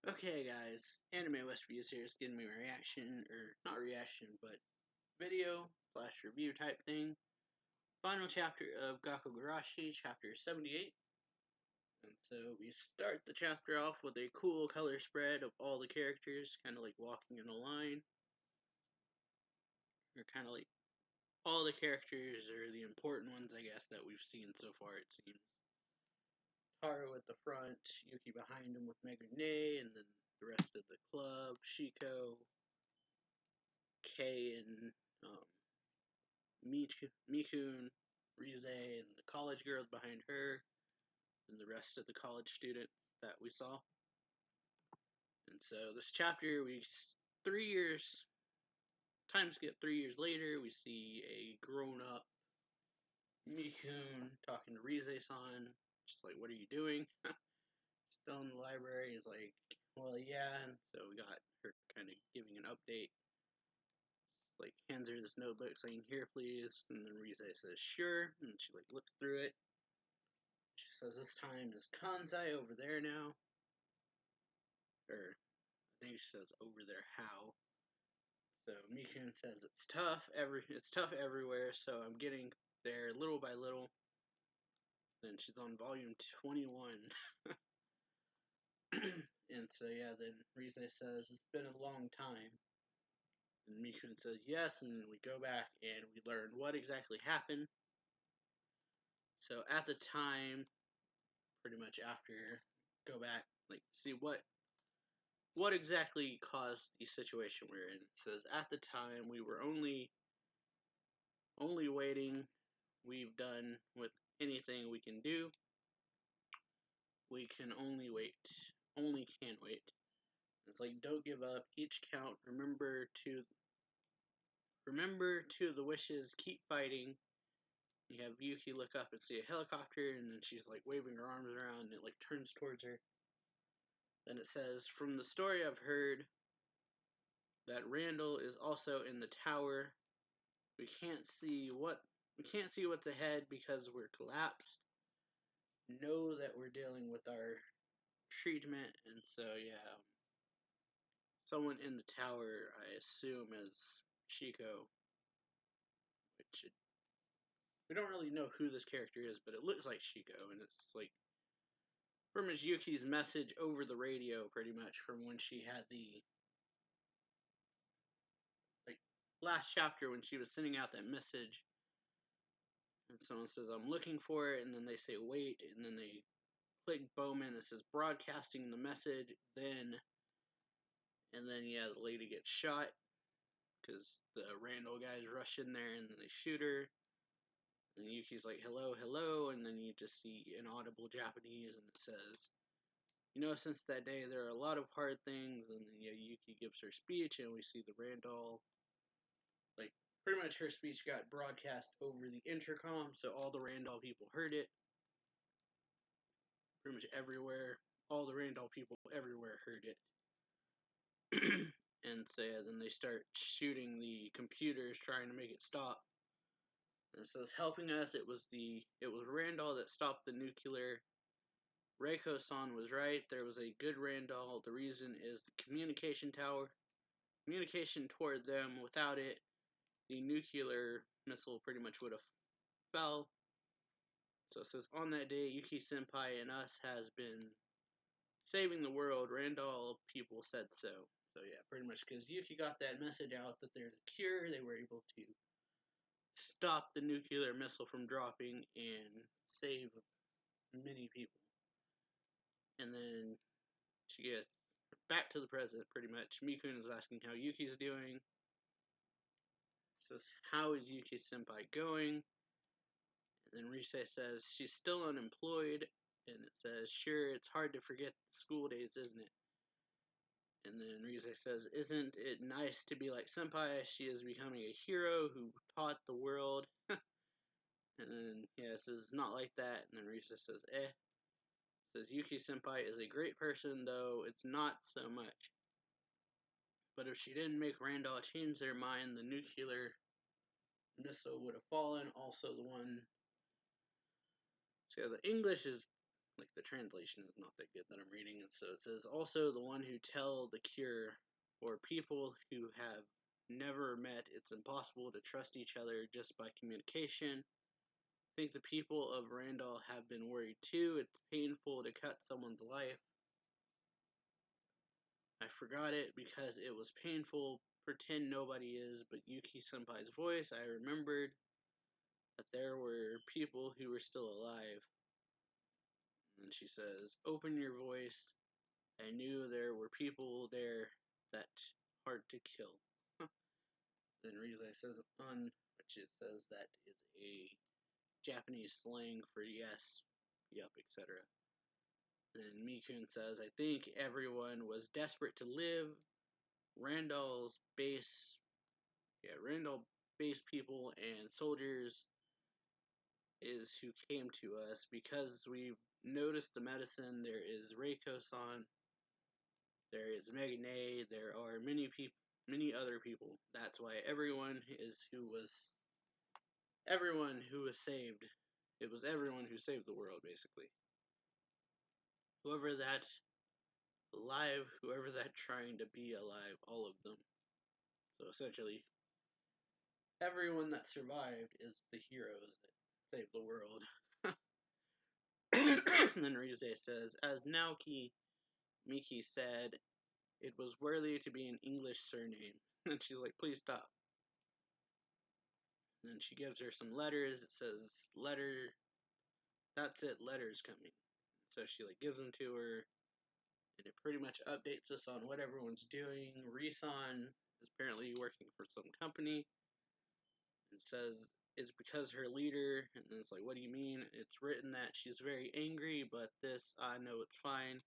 Okay, guys, Anime West Reviews here is giving me a reaction, or not reaction, but video slash review type thing. Final chapter of Gakkou Gurashi, chapter 78. And so we start the chapter off with a cool color spread of all the characters, kind of like walking in a line. Or kind of like all the characters are the important ones, I guess, that we've seen so far, it seems. Taro at the front, Yuki behind him with Megane, and then the rest of the club, Shiko, Kei, and Mikun, Rize, and the college girls behind her, and the rest of the college students that we saw. And so this chapter, 3 years, time skip 3 years later, we see a grown-up Mikun talking to Rize-san, just like, what are you doing? Still in the library. He's like, well, yeah, and so we got her kind of giving an update. Like, hands her this notebook saying, here, please, and then Rize says, sure, and she, like, looks through it. She says this time is Kansai over there now. Or I think she says over there how. So Mikun says it's tough everywhere, so I'm getting there little by little. Then she's on volume 21. And so yeah, then Rize says it's been a long time. And Mikun says yes, and then we go back and we learn what exactly happened. So at the time, pretty much after, go back, like see what exactly caused the situation we're in. It says at the time we were only waiting. We've done with anything we can do. We can only wait. Only can wait. It's like don't give up. Each count. Remember to the wishes. Keep fighting. You have Yuki look up and see a helicopter, and then she's like waving her arms around, and it like turns towards her. Then it says, from the story I've heard, that Randall is also in the tower. We can't see what's ahead because we're collapsed. Know that we're dealing with our treatment, and so yeah, someone in the tower, I assume, is Shiko, which we don't really know who this character is, but it looks like Shiko, and it's like pretty much Yuki's message over the radio, pretty much from when she had the like last chapter when she was sending out that message. And someone says, I'm looking for it, and then they say, wait, and then they click Bowman, it says, broadcasting the message, and then, yeah, the lady gets shot, because the Randall guys rush in there, and then they shoot her, and Yuki's like, hello, hello, and then you just see inaudible Japanese, and it says, since that day, there are a lot of hard things, and then, yeah, Yuki gives her speech, and we see the Randall, like, pretty much her speech got broadcast over the intercom, so all the Randall people heard it. Pretty much everywhere. All the Randall people everywhere heard it. And so yeah, then they start shooting the computers, trying to make it stop. And it says, helping us, it was Randall that stopped the nuclear. Reiko-san was right. There was a good Randall. The reason is the communication tower. Communication toward them. Without it, the nuclear missile pretty much would have fell. So it says, on that day, Yuki Senpai and us has been saving the world. Randall people said so. So yeah, pretty much because Yuki got that message out that there's a cure, they were able to stop the nuclear missile from dropping and save many people. And then she gets back to the present, pretty much. Mikun is asking how Yuki's doing. Says, how is Yuki Senpai going? And then Rise says, she's still unemployed. And it says, sure, it's hard to forget the school days, isn't it? And then Rise says, isn't it nice to be like Senpai? She is becoming a hero who taught the world. And then, yeah, it says, not like that. And then Rise says, eh. It says, Yuki Senpai is a great person, though it's not so much. But if she didn't make Randall change their mind, the nuclear missile would have fallen. Also, the one. So yeah, the English is like the translation is not that good that I'm reading. And so it says, also the one who tell the cure, or people who have never met, it's impossible to trust each other just by communication. I think the people of Randall have been worried too. It's painful to cut someone's life. I forgot it because it was painful. Pretend nobody is, but Yuki Senpai's voice, I remembered that there were people who were still alive. And she says, open your voice. I knew there were people there that hard to kill. Then Rize says which it says that is a Japanese slang for yes, yup, etc. And Mikun says, I think everyone was desperate to live. Randall's base, Randall base people and soldiers is who came to us because we noticed the medicine. There is Reiko-san, there is Megane, there are many other people. That's why everyone who was saved. It was everyone who saved the world, basically. Whoever that alive, whoever that trying to be alive, all of them. So essentially, everyone that survived is the heroes that saved the world. And then Rize says, as Naoki Miki said, it was worthy to be an English surname. And she's like, please stop. And then she gives her some letters. It says, letter, that's it, letters coming. So she gives them to her, and it pretty much updates us on what everyone's doing. Risan is apparently working for some company. And says it's because her leader, and then it's like, what do you mean? It's written that she's very angry, but this, I know it's fine.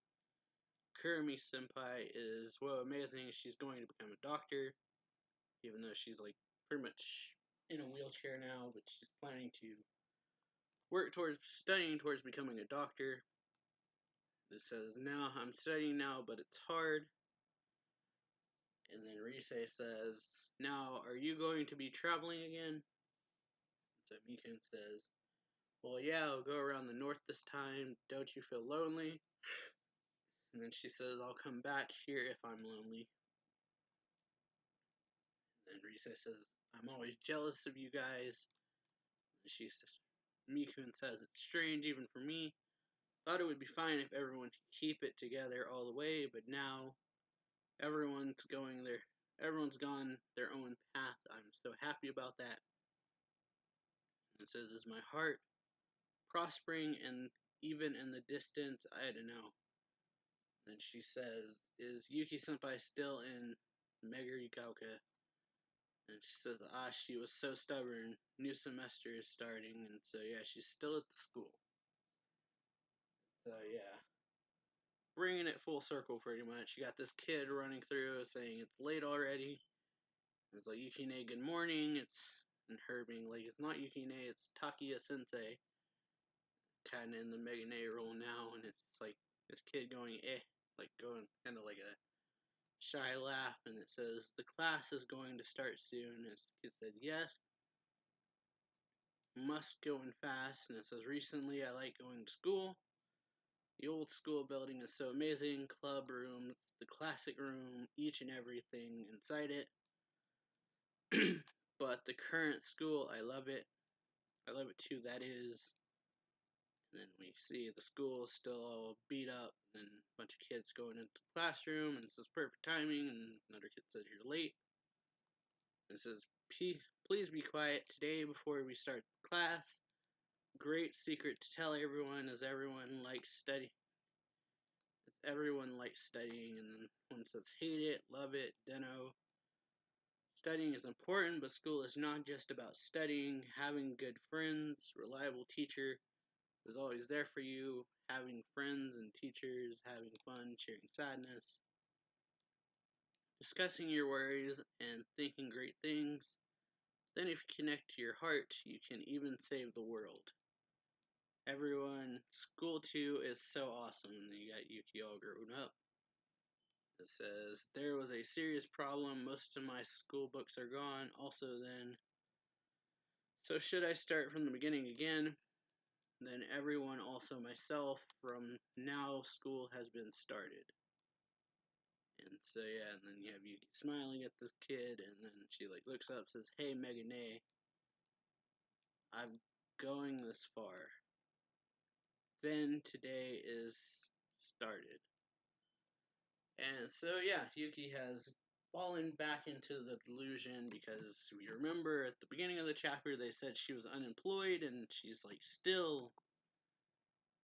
Kurumi Senpai is, amazing. She's going to become a doctor, even though she's pretty much in a wheelchair now, but she's planning to studying towards becoming a doctor. It says, now I'm studying now, but it's hard. And then Rise says, now are you going to be traveling again? So Mikun says, well, yeah, I'll go around the north this time. Don't you feel lonely? And then she says, I'll come back here if I'm lonely. And then Rise says, I'm always jealous of you guys. Mikun says, it's strange even for me. Thought it would be fine if everyone could keep it together all the way, but now everyone's gone their own path. I'm so happy about that. And it says, is my heart prospering, and even in the distance, I don't know. And she says, is Yuki Senpai still in Megurigauka? And she says, she was so stubborn. New semester is starting, and so yeah, she's still at the school. So yeah, bringing it full circle pretty much. You got this kid running through saying it's late already. And it's like, Yukine, good morning. And her being like, it's not Yukine, it's Takiya Sensei. Kind of in the Megane role now, and it's like this kid going, going kind of like a shy laugh, and it says, the class is going to start soon. And the kid said, yes. Must go in fast. And it says, recently I like going to school. The old school building is so amazing. Club rooms, the classic room, each and everything inside it. But the current school, I love it. I love it too, that is. And then we see the school is still all beat up, and then a bunch of kids going into the classroom, and it says perfect timing, and another kid says you're late. And it says, please be quiet today before we start class. Great secret to tell everyone is everyone likes studying. And then one says hate it, love it, dunno. Studying is important, but school is not just about studying. Having good friends, reliable teacher is always there for you. Having friends and teachers, having fun, sharing sadness, discussing your worries, and thinking great things. Then if you connect to your heart, you can even save the world. Everyone, school too is so awesome. And then you got Yuki all grown up. It says, there was a serious problem. Most of my school books are gone. Also then, so should I start from the beginning again? then everyone, also myself, from now school has been started. And so yeah, and then you have Yuki smiling at this kid, and then she like looks up, says, "Hey, Megane, I'm going this far. Then today is started." And so yeah, Yuki has fallen back into the delusion because we remember at the beginning of the chapter they said she was unemployed, and she's like still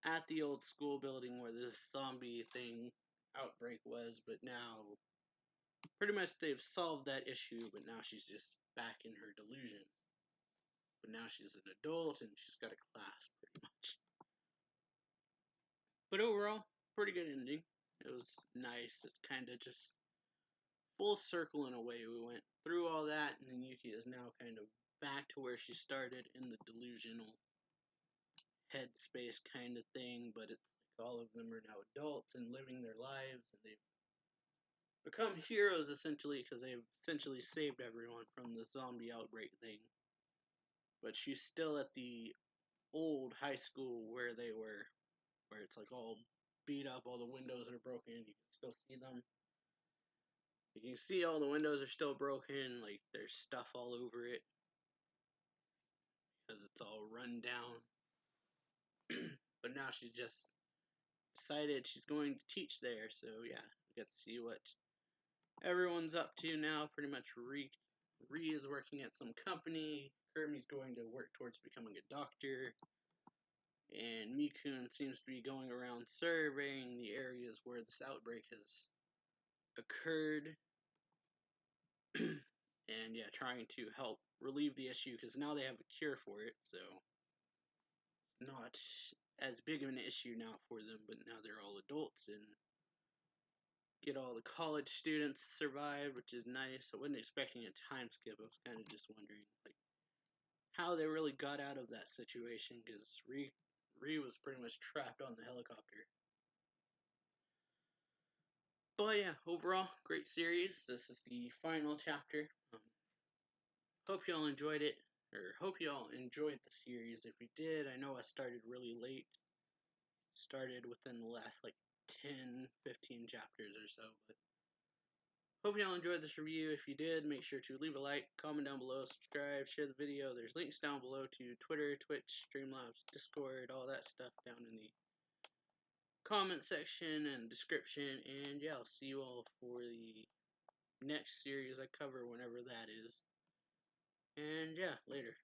at the old school building where this zombie thing outbreak was, but now pretty much they've solved that issue, but now she's just back in her delusion. But now she's an adult and she's got a class, pretty much. But overall, pretty good ending. It was nice. It's kind of just full circle in a way. We went through all that, and then Yuki is now kind of back to where she started in the delusional headspace kind of thing, but it's like all of them are now adults and living their lives, and they've become heroes essentially because they've essentially saved everyone from the zombie outbreak thing. But she's still at the old high school where they were, where it's like all beat up, all the windows are broken, you can still see them. You can see all the windows are still broken, like there's stuff all over it because it's all run down. But now she's just decided she's going to teach there, so yeah, we get to see what everyone's up to now. Pretty much Ri is working at some company, Kirby's going to work towards becoming a doctor, and Mikun seems to be going around surveying the areas where this outbreak has occurred. And yeah, trying to help relieve the issue because now they have a cure for it, so it's not as big of an issue now for them, but now they're all adults and get all the college students survived, which is nice. I wasn't expecting a time skip. I was kind of just wondering like how they really got out of that situation because Ri was pretty much trapped on the helicopter. But yeah, overall, great series. This is the final chapter. Hope y'all enjoyed it, or hope y'all enjoyed the series. If you did, I know I started really late. Started within the last like 10, 15 chapters or so, but hope y'all enjoyed this review. If you did, make sure to leave a like, comment down below, subscribe, share the video. There's links down below to Twitter, Twitch, Streamlabs, Discord, all that stuff down in the comment section and description. And yeah, I'll see you all for the next series I cover, whenever that is. And yeah, later.